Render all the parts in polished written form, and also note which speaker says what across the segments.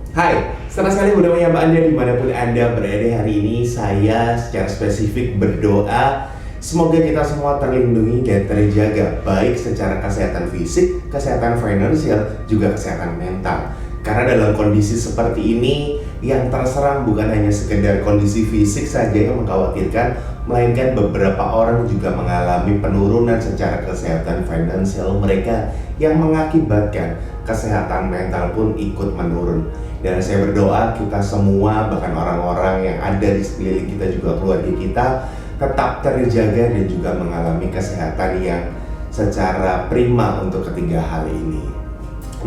Speaker 1: Hai, senang sekali bertemu menyapa Anda dimanapun Anda berada hari ini. Saya secara spesifik berdoa semoga kita semua terlindungi dan terjaga, baik secara kesehatan fisik, kesehatan finansial, juga kesehatan mental. Karena dalam kondisi seperti ini, yang terserang bukan hanya sekedar kondisi fisik saja yang mengkhawatirkan, melainkan beberapa orang juga mengalami penurunan secara kesehatan finansial mereka yang mengakibatkan kesehatan mental pun ikut menurun. Dan saya berdoa kita semua, bahkan orang-orang yang ada di sekeliling kita juga keluarga kita, tetap terjaga dan juga mengalami kesehatan yang secara prima untuk ketiga hal ini.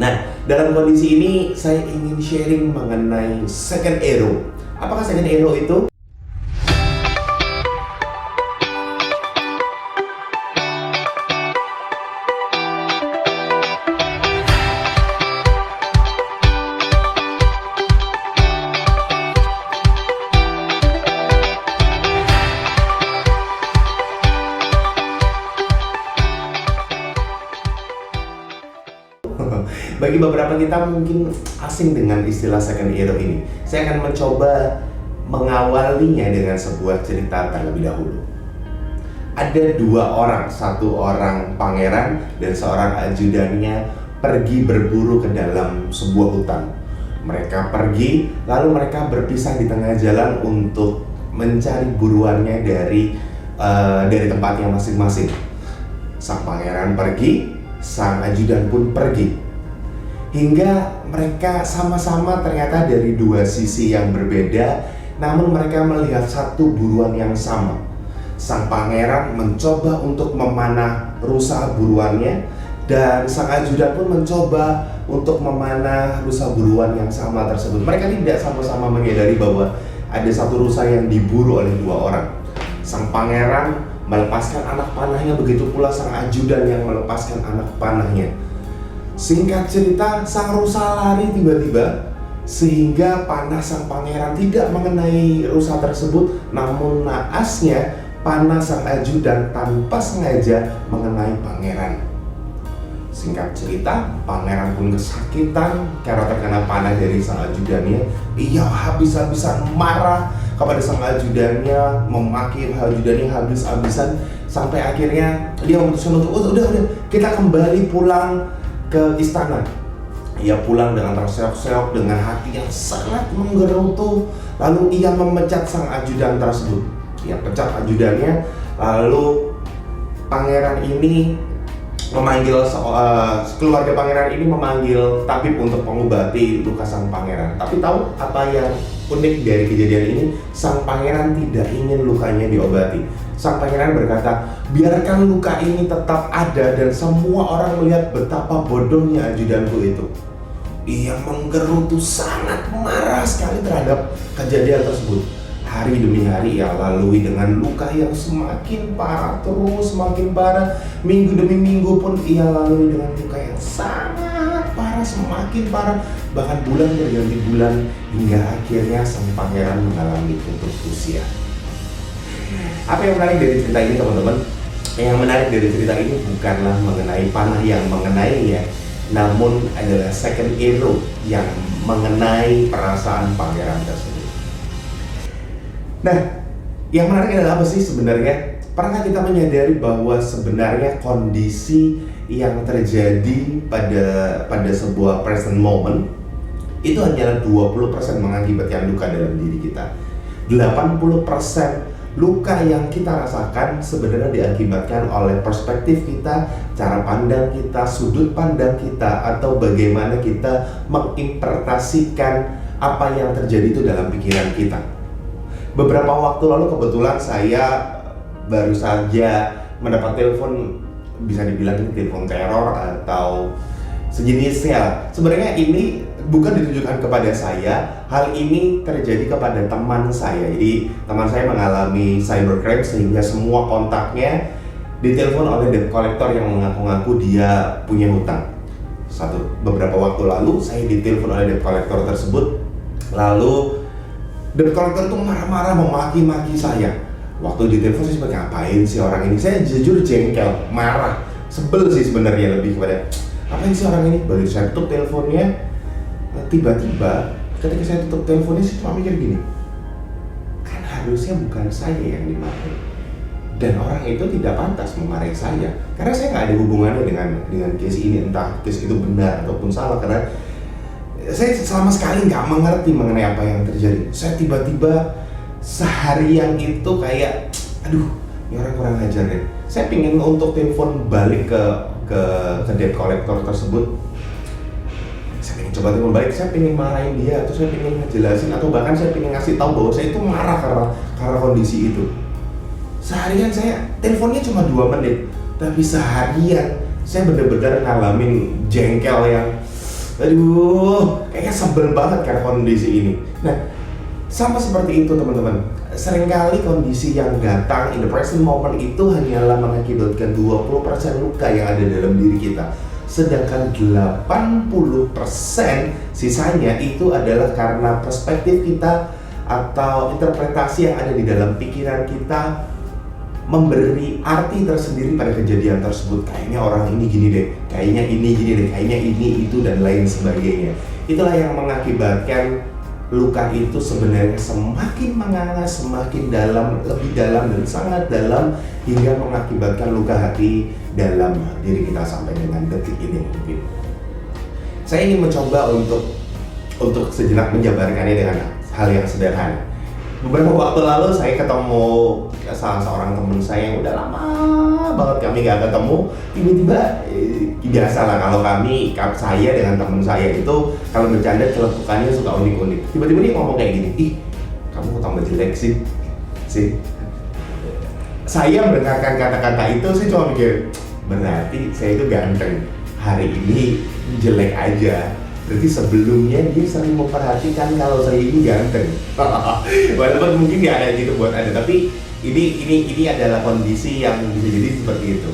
Speaker 1: Nah, dalam kondisi ini saya ingin sharing mengenai second arrow. Apakah second arrow itu? Bagi beberapa kita mungkin asing dengan istilah second hero ini. Saya akan mencoba mengawalinya dengan sebuah cerita terlebih dahulu. Ada dua orang, satu orang pangeran dan seorang ajudannya pergi berburu ke dalam sebuah hutan. Mereka pergi, lalu mereka berpisah di tengah jalan untuk mencari buruannya dari tempatnya masing-masing. Sang pangeran pergi, sang ajudan pun pergi. Hingga mereka sama-sama ternyata dari dua sisi yang berbeda, namun mereka melihat satu buruan yang sama. Sang pangeran mencoba untuk memanah rusa buruannya, dan sang ajudan pun mencoba untuk memanah rusa buruan yang sama tersebut. Mereka tidak sama-sama menyadari bahwa ada satu rusa yang diburu oleh dua orang. Sang pangeran melepaskan anak panahnya, begitu pula sang ajudan yang melepaskan anak panahnya. Singkat cerita, sang rusa lari tiba-tiba sehingga panah sang pangeran tidak mengenai rusa tersebut, namun naasnya panah sang ajudan tanpa sengaja mengenai pangeran. Singkat cerita, pangeran pun kesakitan karena terkena panah dari sang ajudannya. Ia habis-habisan marah kepada sang ajudannya, memaki ajudannya habis-habisan, sampai akhirnya dia memutuskan untuk udah kita kembali pulang ke istana. Ia pulang dengan terseok-seok, dengan hati yang sangat menggerutu. Lalu ia memecat sang ajudan tersebut. Ia pecat ajudannya. Lalu pangeran ini memanggil keluarga pangeran ini memanggil tabib untuk mengobati luka sang pangeran. Tapi tahu apa yang unik dari kejadian ini? Sang pangeran tidak ingin lukanya diobati. Sang pangeran berkata, biarkan luka ini tetap ada dan semua orang melihat betapa bodohnya ajudanku itu. Ia menggerutu, sangat marah sekali terhadap kejadian tersebut. Hari demi hari ia lalui dengan luka yang semakin parah, terus semakin parah. Minggu demi minggu pun ia lalui dengan luka yang sangat parah, semakin parah. Bahkan bulan berganti bulan, hingga akhirnya sang pangeran mengalami putus usia. Apa yang menarik dari cerita ini, teman-teman? Yang menarik dari cerita ini bukanlah mengenai panah yang mengenainya, namun adalah second arrow yang mengenai perasaan pangeran tersebut. Nah, yang menarik adalah apa sih sebenarnya? Pernah kita menyadari bahwa sebenarnya kondisi yang terjadi pada sebuah present moment itu hanyalah 20% mengakibatkan luka dalam diri kita. 80% luka yang kita rasakan sebenarnya diakibatkan oleh perspektif kita, cara pandang kita, sudut pandang kita, atau bagaimana kita menginterpretasikan apa yang terjadi itu dalam pikiran kita. Beberapa waktu lalu kebetulan saya baru saja mendapat telepon, bisa dibilang ini telepon teror atau sejenisnya. Sebenarnya ini bukan ditujukan kepada saya, hal ini terjadi kepada teman saya. Jadi teman saya mengalami cybercrime sehingga semua kontaknya ditelepon oleh debt collector yang mengaku-ngaku dia punya hutang. Beberapa waktu lalu saya ditelepon oleh debt collector tersebut, lalu debt collector itu marah-marah memaki-maki saya. Waktu ditelepon saya seperti ngapain sih orang ini? Saya jujur jengkel, marah, sebel sih sebenarnya lebih kepada apa sih orang ini. Begitu saya tutup teleponnya, tiba-tiba ketika saya tutup teleponnya, saya cuma mikir gini, kan harusnya bukan saya yang dimarahi, dan orang itu tidak pantas memarahi saya, karena saya nggak ada hubungannya dengan case ini, entah case itu benar ataupun salah, karena saya sama sekali nggak mengerti mengenai apa yang terjadi. Saya tiba-tiba seharian itu kayak, aduh, ini orang kurang ajar deh. Saya pingin untuk telepon balik ke debt collector tersebut. Saya pengen coba telepon balik, saya pengen marahin dia, atau saya pengen ngejelasin, atau bahkan saya pengen ngasih tahu bahwa saya itu marah karena kondisi itu. Seharian saya teleponnya cuma 2 menit, tapi seharian saya benar-benar ngalamin jengkel yang, aduh, kayaknya sebel banget karena kondisi ini. Nah, sama seperti itu teman-teman. Seringkali kondisi yang datang in the present moment itu hanyalah mengakibatkan 20% luka yang ada dalam diri kita. Sedangkan 80% sisanya itu adalah karena perspektif kita atau interpretasi yang ada di dalam pikiran kita memberi arti tersendiri pada kejadian tersebut. Kayaknya orang ini gini deh, kayaknya ini gini deh, kayaknya ini itu dan lain sebagainya. Itulah yang mengakibatkan luka itu sebenarnya semakin menganga, semakin dalam, lebih dalam dan sangat dalam, hingga mengakibatkan luka hati dalam diri kita sampai dengan detik ini mungkin. Saya ingin mencoba untuk sejenak menjabarkannya dengan hal yang sederhana. Beberapa waktu lalu saya ketemu salah seorang teman saya yang udah lama banget kami gak ketemu. Tiba-tiba biasalah kalau saya dengan teman saya itu kalau bercanda celetukannya suka unik-unik. Tiba-tiba dia ngomong kayak gini, ih kamu tambah jelek sih. Saya mendengarkan kata-kata itu, saya cuma mikir, berarti saya itu ganteng, hari ini jelek aja. Berarti sebelumnya dia sering memperhatikan kalau saya ini ganteng. Walaupun mungkin nggak ada gitu buat Anda, tapi ini adalah kondisi yang bisa jadi seperti itu.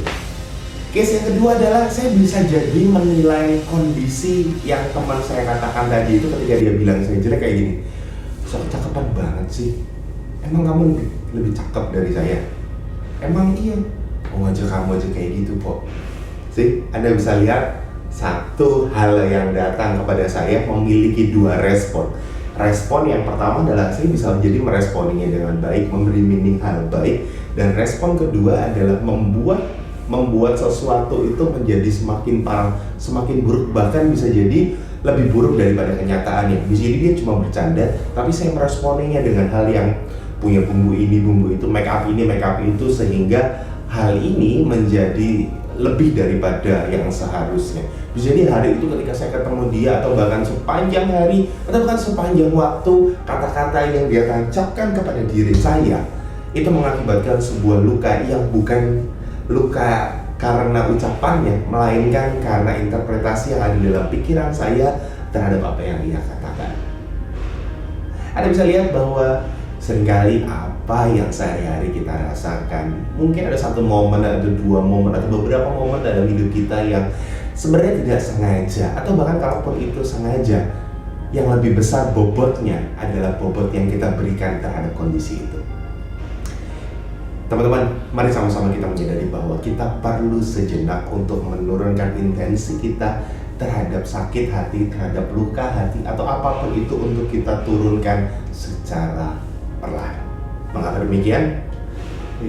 Speaker 1: Case yang kedua adalah saya bisa jadi menilai kondisi yang teman saya katakan tadi itu ketika dia bilang saya jelek kayak gini. So kecakepan banget sih. Emang kamu lebih cakep dari saya? Emang iya? Oh aja kamu aja kayak gitu kok. Sih, Anda bisa lihat satu hal yang datang kepada saya memiliki 2 respon. Respon yang pertama adalah saya bisa jadi meresponinya dengan baik, memberi meaning hal baik, dan respon kedua adalah membuat sesuatu itu menjadi semakin parah, semakin buruk, bahkan bisa jadi lebih buruk daripada kenyataannya. Bisa jadi dia cuma bercanda, tapi saya meresponinya dengan hal yang punya bumbu ini, bumbu itu, make up ini, make up itu, sehingga hal ini menjadi lebih daripada yang seharusnya. Bisa jadi hari itu ketika saya ketemu dia, atau bahkan sepanjang hari, atau bahkan sepanjang waktu, kata-kata yang dia tancapkan kepada diri saya itu mengakibatkan sebuah luka yang bukan luka karena ucapannya, melainkan karena interpretasi yang ada dalam pikiran saya terhadap apa yang dia katakan. Anda bisa lihat bahwa seringkali apa yang sehari-hari kita rasakan, mungkin ada satu momen, ada 2 momen, atau beberapa momen dalam hidup kita yang sebenarnya tidak sengaja, atau bahkan kalaupun itu sengaja, yang lebih besar bobotnya adalah bobot yang kita berikan terhadap kondisi itu. Teman-teman, mari sama-sama kita menyadari bahwa kita perlu sejenak untuk menurunkan intensi kita terhadap sakit hati, terhadap luka hati, atau apapun itu, untuk kita turunkan secara perlahan. Mengapa demikian?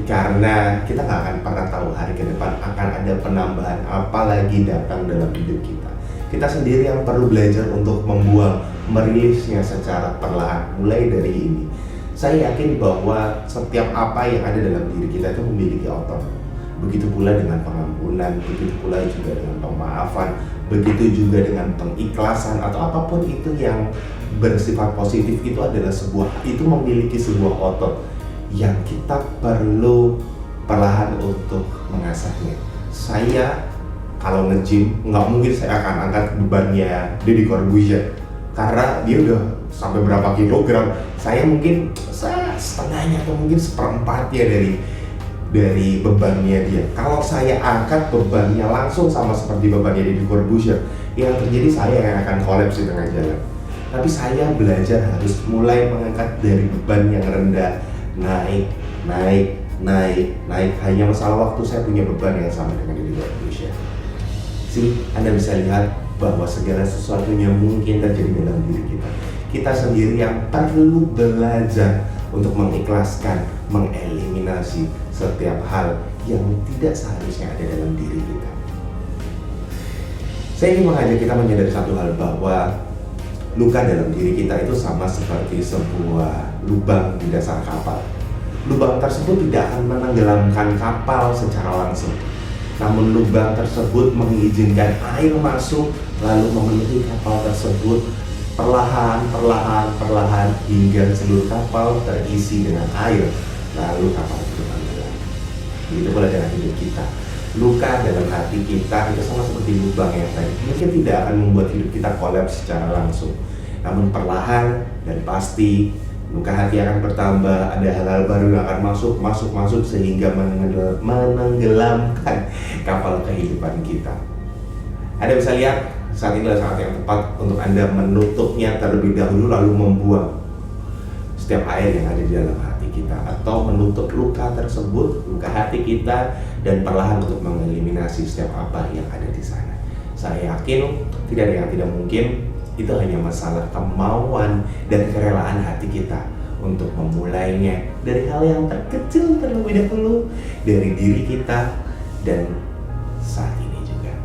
Speaker 1: Karena kita nggak akan pernah tahu hari ke depan akan ada penambahan apa lagi datang dalam hidup kita. Kita sendiri yang perlu belajar untuk membuang, merilisnya secara perlahan, mulai dari ini. Saya yakin bahwa setiap apa yang ada dalam diri kita itu memiliki otot. Begitu pula dengan pengampunan, begitu pula juga dengan pemaafan, begitu juga dengan pengikhlasan, atau apapun itu yang bersifat positif, itu adalah itu memiliki sebuah otot yang kita perlu perlahan untuk mengasahnya. Saya kalau nge-gym nggak mungkin saya akan angkat bebannya Deddy Corbuzier, karena dia udah sampai berapa kilogram. Saya mungkin setengahnya atau mungkin seperempatnya dari bebannya dia. Kalau saya angkat bebannya langsung sama seperti bebannya Deddy Corbuzier, yang terjadi saya yang akan kolaps di tengah jalan. Tapi saya belajar harus mulai mengangkat dari beban yang rendah, naik. Hanya masalah waktu. Saya punya beban yang sama dengan Deddy Corbuzier. Anda bisa lihat bahwa segala sesuatunya mungkin terjadi dalam diri kita. kita sendiri yang perlu belajar untuk mengikhlaskan, mengeliminasi setiap hal yang tidak seharusnya ada dalam diri kita. Saya ingin mengajak kita menyadari satu hal, bahwa luka dalam diri kita itu sama seperti sebuah lubang di dasar kapal. Lubang tersebut tidak akan menenggelamkan kapal secara langsung, namun lubang tersebut mengizinkan air masuk lalu memenuhi kapal tersebut perlahan hingga seluruh kapal terisi dengan air, lalu kapal itu tenggelam. Begitu pula dengan hidup kita. Luka dalam hati kita itu sama seperti lubang yang tadi, mungkin tidak akan membuat hidup kita kolaps secara langsung, namun perlahan dan pasti luka hati akan bertambah. Ada hal-hal baru yang akan masuk sehingga menenggelamkan kapal kehidupan kita. Anda bisa lihat saat ini adalah saat yang tepat untuk Anda menutupnya terlebih dahulu, lalu membuang setiap air yang ada di dalam hati kita, atau menutup luka tersebut, luka hati kita, dan perlahan untuk mengeliminasi setiap apa yang ada di sana. Saya yakin tidak ada yang tidak mungkin. Itu hanya masalah kemauan dan kerelaan hati kita untuk memulainya dari hal yang terkecil terlebih dahulu, dari diri kita dan saat ini juga.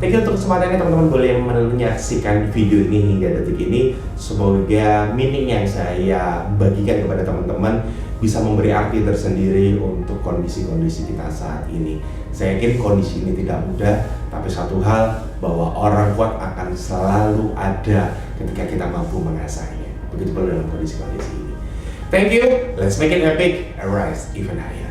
Speaker 1: Thank you untuk kesempatannya teman-teman, boleh menyaksikan video ini hingga detik ini. Semoga meaning yang saya bagikan kepada teman-teman bisa memberi arti tersendiri untuk kondisi-kondisi kita saat ini. Saya yakin kondisi ini tidak mudah, tapi satu hal, bahwa orang kuat akan selalu ada ketika kita mampu mengasahnya. Begitu pula dalam kondisi-kondisi ini. Thank you, let's make it epic, arise even higher.